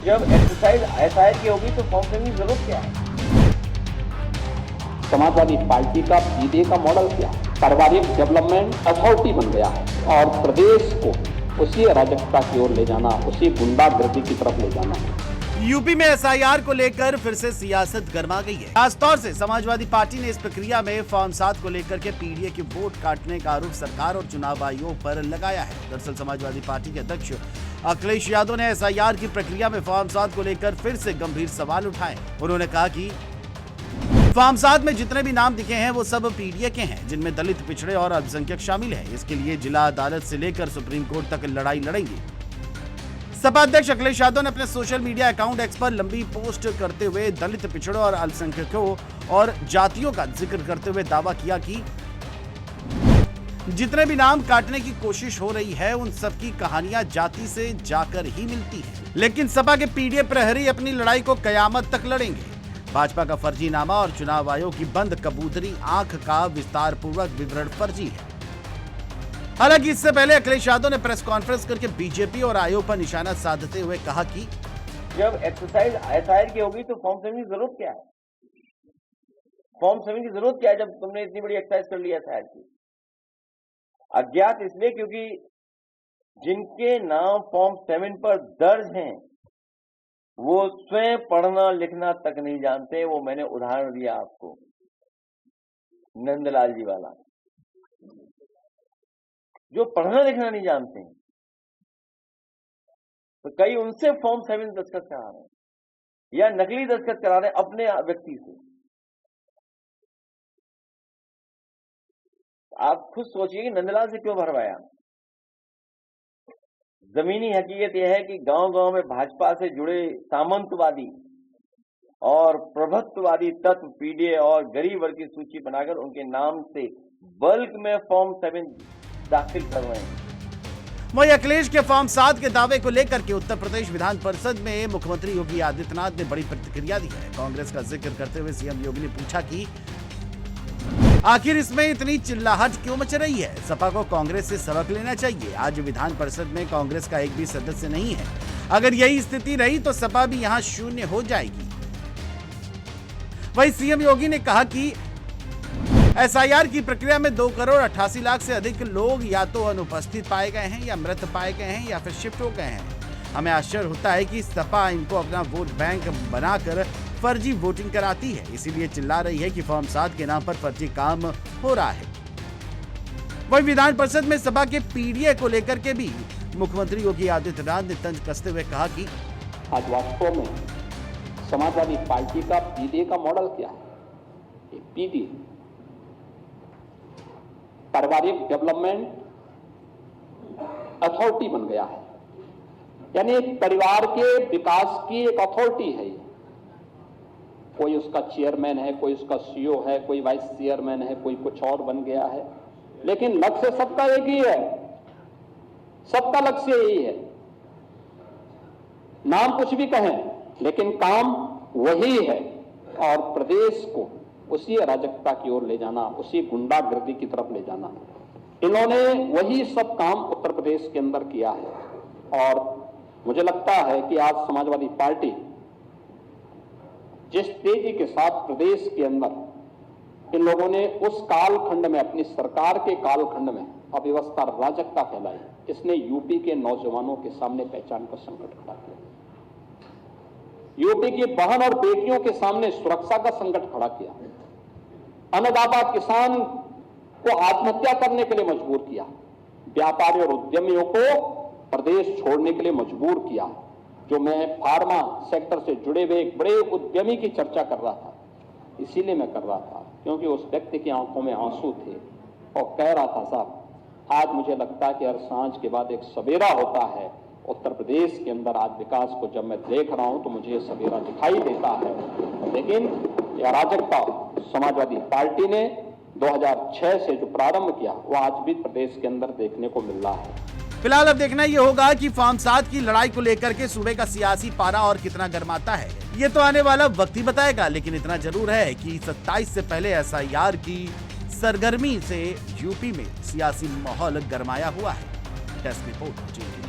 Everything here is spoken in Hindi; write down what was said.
जब एक्सरसाइज एसआईआर की होगी तो फॉर्म फिलिंग की जरूरत क्या है? समाजवादी पार्टी का पीडीए का मॉडल क्या है? पारिवारिक डेवलपमेंट अथॉरिटी बन गया है और प्रदेश को उसी अराजकता की ओर ले जाना, उसी गुंडागर्दी की तरफ ले जाना है। यूपी में एसआईआर को लेकर फिर से सियासत गर्मा गई है। खासतौर से समाजवादी पार्टी ने इस प्रक्रिया में फॉर्म 7 को लेकर के पीडीए के वोट काटने का आरोप सरकार और चुनाव आयोग पर लगाया है। दरअसल समाजवादी पार्टी के अध्यक्ष अखिलेश यादव ने एसआईआर की प्रक्रिया में फॉर्म 7 को लेकर फिर से गंभीर सवाल उठाए। उन्होंने कहा कि फॉर्म 7 में जितने भी नाम दिखे हैं वो सब पीडीए के हैं, जिनमें दलित, पिछड़े और अल्पसंख्यक शामिल हैं। इसके लिए जिला अदालत से लेकर सुप्रीम कोर्ट तक लड़ाई लड़ेंगे। सपा अध्यक्ष अखिलेश यादव ने अपने सोशल मीडिया अकाउंट एक्स पर लंबी पोस्ट करते हुए दलित, पिछड़ों और अल्पसंख्यकों और जातियों का जिक्र करते हुए दावा किया कि जितने भी नाम काटने की कोशिश हो रही है उन सबकी कहानियां जाति से जाकर ही मिलती है। लेकिन सपा के पीडीए प्रहरी अपनी लड़ाई को कयामत तक लड़ेंगे। भाजपा का फर्जीनामा और चुनाव आयोग की बंद कबूतरी आंख का विस्तार पूर्वक विवरण फर्जी है। हालांकि इससे पहले अखिलेश यादव ने प्रेस कॉन्फ्रेंस करके बीजेपी और आयोग पर निशाना साधते हुए कहा कि जब एक्सरसाइज एसआईआर की होगी तो फॉर्म फिलिंग की जरूरत क्या है? फॉर्म फिलिंग की जरूरत क्या है जब तुमने इतनी बड़ी एक्सरसाइज कर ली एसआईआर की? अज्ञात इसलिए क्योंकि जिनके नाम फॉर्म 7 पर दर्ज हैं वो स्वयं पढ़ना लिखना तक नहीं जानते। वो मैंने उदाहरण दिया आपको, नंदलाल जी वाला, जो पढ़ना लिखना नहीं जानते हैं। तो कई उनसे फॉर्म 7 दस्तखत करा रहे हैं या नकली दस्तखत करा रहे हैं अपने व्यक्ति से। आप खुद सोचिए कि नंदलाल से क्यों भरवाया। जमीनी हकीकत यह है कि गांव-गांव में भाजपा से जुड़े सामंतवादी और प्रभुत्ववादी तत्व पीडीए और गरीब वर्ग की सूची बनाकर उनके नाम से बल्क में फॉर्म 7 दाखिल कर रहे हैं। वहीं अखिलेश के फॉर्म 7 के दावे को लेकर के उत्तर प्रदेश विधान परिषद में मुख्यमंत्री योगी आदित्यनाथ ने बड़ी प्रतिक्रिया दी है। कांग्रेस का जिक्र करते हुए सीएम योगी ने पूछा कि आखिर इसमें इतनी चिल्लाहट क्यों मच रही है? सपा को कांग्रेस से सबक लेना चाहिए। आज विधान परिषद में कांग्रेस का एक भी सदस्य नहीं है। अगर यही स्थिति रही तो सपा भी यहां शून्य हो जाएगी। वहीं सीएम योगी ने कहा कि एसआईआर की प्रक्रिया में 2,88,00,000 से अधिक लोग या तो अनुपस्थित पाए गए हैं या मृत पाए गए हैं या फिर शिफ्ट हो गए हैं। हमें आश्चर्य होता है कि सपा इनको अपना वोट बैंक बनाकर फर्जी वोटिंग कराती है, इसीलिए चिल्ला रही है कि फॉर्म 7 के नाम पर फर्जी काम हो रहा है। वहीं विधान परिषद में सपा के पीडीए को लेकर के भी मुख्यमंत्री योगी आदित्यनाथ ने तंज कसते हुए कहा कि आज वास्तव में समाजवादी पार्टी का पीडीए का मॉडल क्या है? पीडीए पारिवारिक डेवलपमेंट अथॉरिटी बन गया है, यानी एक परिवार के विकास की एक अथॉरिटी है। कोई उसका चेयरमैन है, कोई उसका सीईओ है, कोई वाइस चेयरमैन है, कोई कुछ और बन गया है, लेकिन लक्ष्य सबका एक ही है। सबका लक्ष्य यही है। नाम कुछ भी कहें लेकिन काम वही है और प्रदेश को उसी अराजकता की ओर ले जाना, उसी गुंडागर्दी की तरफ ले जाना। इन्होंने वही सब काम उत्तर प्रदेश के अंदर किया है और मुझे लगता है कि आज समाजवादी पार्टी जिस तेजी के साथ प्रदेश के अंदर इन लोगों ने उस कालखंड में, अपनी सरकार के कालखंड में अव्यवस्था, अराजकता फैलाई, इसने यूपी के नौजवानों के सामने पहचान का संकट खड़ा किया। यूपी की बहन और बेटियों के सामने सुरक्षा का संकट खड़ा किया। अन्नदाता किसान को आत्महत्या करने के लिए मजबूर किया। व्यापारी और उद्यमियों को प्रदेश छोड़ने के लिए मजबूर किया। जो मैं फार्मा सेक्टर से जुड़े हुए एक बड़े उद्यमी की चर्चा कर रहा था, इसीलिए मैं कर रहा था क्योंकि उस व्यक्ति की आंखों में आंसू थे और कह रहा था, साहब आज मुझे लगता है कि हर सांझ के बाद एक सवेरा होता है उत्तर प्रदेश के अंदर। आज विकास को जब मैं देख रहा हूं तो मुझे सवेरा दिखाई देता है। लेकिन यह अराजकता समाजवादी पार्टी ने 2006 से जो प्रारंभ किया वो आज भी प्रदेश के अंदर देखने को मिल रहा है। फिलहाल अब देखना ये होगा कि फॉर्म 7 की लड़ाई को लेकर के सूबे का सियासी पारा और कितना गर्माता है। ये तो आने वाला वक्त ही बताएगा, लेकिन इतना जरूर है कि 27 से पहले एसआईआर की सरगर्मी से यूपी में सियासी माहौल गरमाया हुआ है। Desk report.